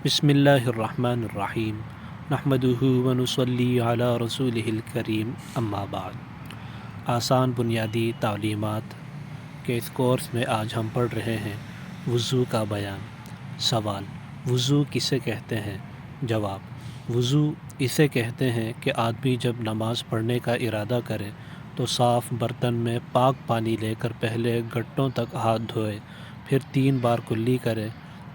بسم اللہ الرحمن الرحیم نحمدہ ونصلی علی رسولہ الکریم اما بعد۔ آسان بنیادی تعلیمات کے اس کورس میں آج ہم پڑھ رہے ہیں وضو کا بیان۔ سوال: وضو کسے کہتے ہیں؟ جواب: وضو اسے کہتے ہیں کہ آدمی جب نماز پڑھنے کا ارادہ کرے تو صاف برتن میں پاک پانی لے کر پہلے گھٹنوں تک ہاتھ دھوئے، پھر 3 بار کلی کرے،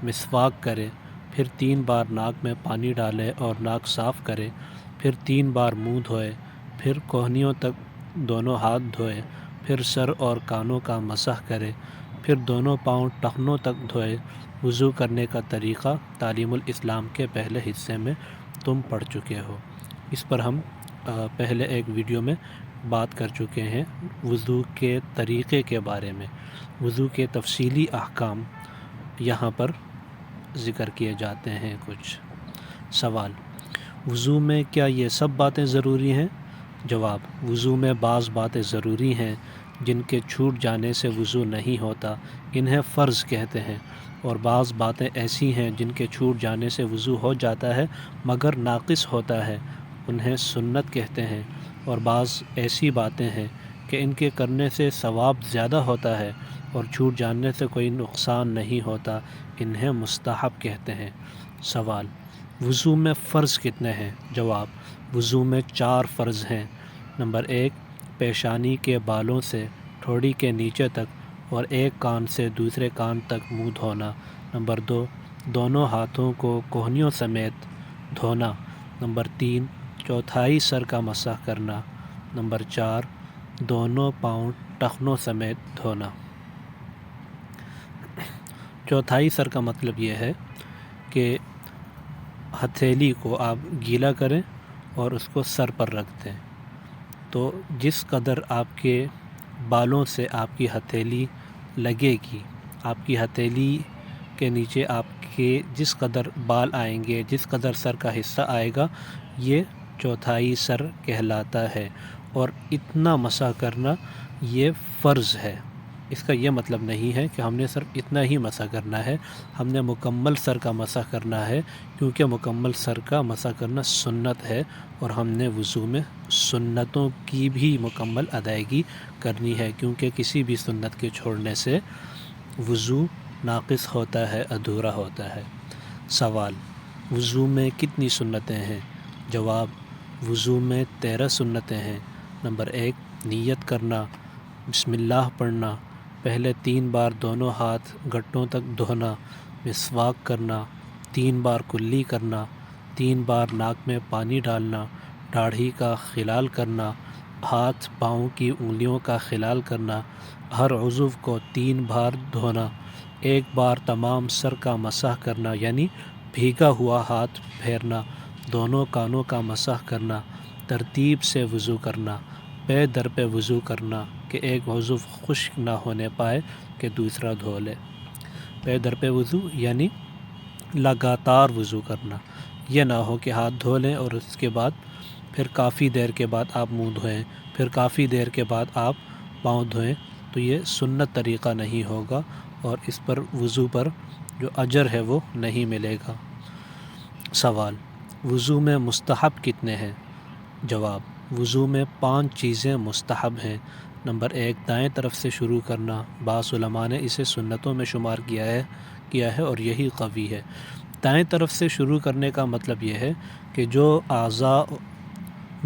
مسواک کرے، پھر 3 بار ناک میں پانی ڈالے اور ناک صاف کرے، پھر 3 بار منہ دھوئے، پھر کوہنیوں تک دونوں ہاتھ دھوئے، پھر سر اور کانوں کا مسح کرے، پھر دونوں پاؤں ٹخنوں تک دھوئے۔ وضو کرنے کا طریقہ تعلیم الاسلام کے پہلے حصے میں تم پڑھ چکے ہو۔ اس پر ہم پہلے ایک ویڈیو میں بات کر چکے ہیں وضو کے طریقے کے بارے میں۔ وضو کے تفصیلی احکام یہاں پر ذکر کیے جاتے ہیں کچھ۔ سوال: وضو میں کیا یہ سب باتیں ضروری ہیں؟ جواب: وضو میں بعض باتیں ضروری ہیں جن کے چھوٹ جانے سے وضو نہیں ہوتا، انہیں فرض کہتے ہیں، اور بعض باتیں ایسی ہیں جن کے چھوٹ جانے سے وضو ہو جاتا ہے مگر ناقص ہوتا ہے، انہیں سنت کہتے ہیں، اور بعض ایسی باتیں ہیں کہ ان کے کرنے سے ثواب زیادہ ہوتا ہے اور چھوٹ جانے سے کوئی نقصان نہیں ہوتا، انہیں مستحب کہتے ہیں۔ سوال: وضو میں فرض کتنے ہیں؟ جواب: وضو میں 4 فرض ہیں۔ نمبر 1: پیشانی کے بالوں سے ٹھوڑی کے نیچے تک اور ایک کان سے دوسرے کان تک منہ دھونا۔ نمبر 2: دونوں ہاتھوں کو کوہنیوں سمیت دھونا۔ نمبر 3: چوتھائی سر کا مسح کرنا۔ نمبر 4: دونوں پاؤں ٹخنوں سمیت دھونا۔ چوتھائی سر کا مطلب یہ ہے کہ ہتھیلی کو آپ گیلا کریں اور اس کو سر پر رکھ دیں، تو جس قدر آپ کے بالوں سے آپ کی ہتھیلی لگے گی، آپ کی ہتھیلی کے نیچے آپ کے جس قدر بال آئیں گے، جس قدر سر کا حصہ آئے گا، یہ چوتھائی سر کہلاتا ہے، اور اتنا مسح کرنا یہ فرض ہے۔ اس کا یہ مطلب نہیں ہے کہ ہم نے صرف اتنا ہی مسح کرنا ہے، ہم نے مکمل سر کا مسح کرنا ہے، کیونکہ مکمل سر کا مسح کرنا سنت ہے، اور ہم نے وضو میں سنتوں کی بھی مکمل ادائیگی کرنی ہے، کیونکہ کسی بھی سنت کے چھوڑنے سے وضو ناقص ہوتا ہے، ادھورا ہوتا ہے۔ سوال: وضو میں کتنی سنتیں ہیں؟ جواب: وضو میں 13 سنتیں ہیں۔ نمبر 1: نیت کرنا، بسم اللہ پڑھنا، پہلے 3 بار دونوں ہاتھ گھٹنوں تک دھونا، مسواک کرنا، 3 بار کلی کرنا، 3 بار ناک میں پانی ڈالنا، داڑھی کا خلال کرنا، ہاتھ پاؤں کی انگلیوں کا خلال کرنا، ہر عضو کو 3 بار دھونا، 1 بار تمام سر کا مسح کرنا یعنی بھیگا ہوا ہاتھ پھیرنا، دونوں کانوں کا مسح کرنا، ترتیب سے وضو کرنا، پے در پہ وضو کرنا کہ ایک عضو خشک نہ ہونے پائے کہ دوسرا دھو لے۔ پے در پہ وضو یعنی لگاتار وضو کرنا، یہ نہ ہو کہ ہاتھ دھو لیں اور اس کے بعد پھر کافی دیر کے بعد آپ منہ دھوئیں، پھر کافی دیر کے بعد آپ پاؤں دھوئیں، تو یہ سنت طریقہ نہیں ہوگا، اور اس پر وضو پر جو اجر ہے وہ نہیں ملے گا۔ سوال: وضو میں مستحب کتنے ہیں؟ جواب: وضو میں 5 چیزیں مستحب ہیں۔ نمبر 1: دائیں طرف سے شروع کرنا، بعض علماء نے اسے سنتوں میں شمار کیا ہے اور یہی قوی ہے۔ دائیں طرف سے شروع کرنے کا مطلب یہ ہے کہ جو اعضاء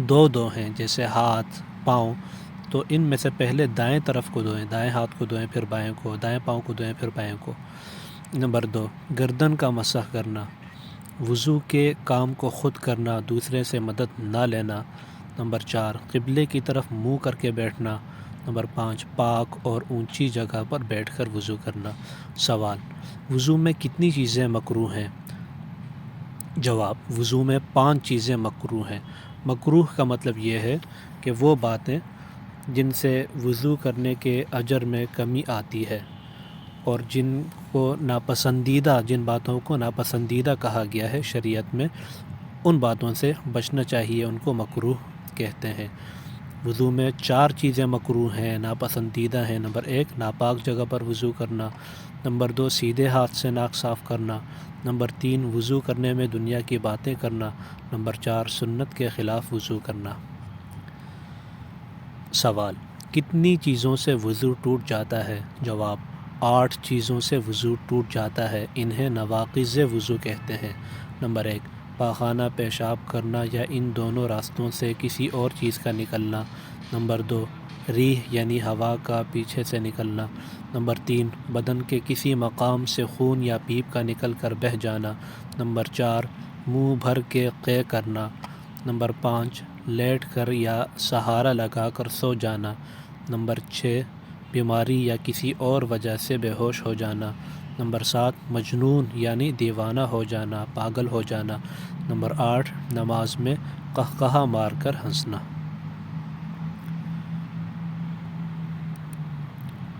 دو ہیں، جیسے ہاتھ، پاؤں، تو ان میں سے پہلے دائیں طرف کو دھوئیں، دائیں ہاتھ کو دھوئیں پھر بائیں کو، دائیں پاؤں کو دھوئیں پھر بائیں کو۔ نمبر 2: گردن کا مسح کرنا، وضو کے کام کو خود کرنا، دوسرے سے مدد نہ لینا۔ نمبر 4: قبلے کی طرف منہ کر کے بیٹھنا۔ نمبر 5: پاک اور اونچی جگہ پر بیٹھ کر وضو کرنا۔ سوال: وضو میں کتنی چیزیں مکروہ ہیں؟ جواب: وضو میں 5 چیزیں مکروہ ہیں۔ مکروہ کا مطلب یہ ہے کہ وہ باتیں جن سے وضو کرنے کے اجر میں کمی آتی ہے، اور جن باتوں کو ناپسندیدہ کہا گیا ہے شریعت میں، ان باتوں سے بچنا چاہیے، ان کو مکروہ کہتے ہیں۔ وضو میں 4 چیزیں مکروہ ہیں، ناپسندیدہ ہیں۔ نمبر 1 ناپاک جگہ پر وضو کرنا، نمبر 2 سیدھے ہاتھ سے ناک صاف کرنا، نمبر 3 وضو کرنے میں دنیا کی باتیں کرنا، نمبر 4 سنت کے خلاف وضو کرنا۔ سوال: کتنی چیزوں سے وضو ٹوٹ جاتا ہے؟ جواب: 8 چیزوں سے وضو ٹوٹ جاتا ہے، انہیں نواقض وضو کہتے ہیں۔ نمبر 1 پاخانہ پیشاب کرنا یا ان دونوں راستوں سے کسی اور چیز کا نکلنا۔ نمبر 2 ریح یعنی ہوا کا پیچھے سے نکلنا۔ نمبر 3 بدن کے کسی مقام سے خون یا پیپ کا نکل کر بہہ جانا۔ نمبر 4 منہ بھر کے قے کرنا۔ نمبر 5 لیٹ کر یا سہارا لگا کر سو جانا۔ نمبر 6 بیماری یا کسی اور وجہ سے بے ہوش ہو جانا۔ نمبر 7 مجنون یعنی دیوانہ ہو جانا، پاگل ہو جانا۔ نمبر 8 نماز میں قہقہہ مار کر ہنسنا۔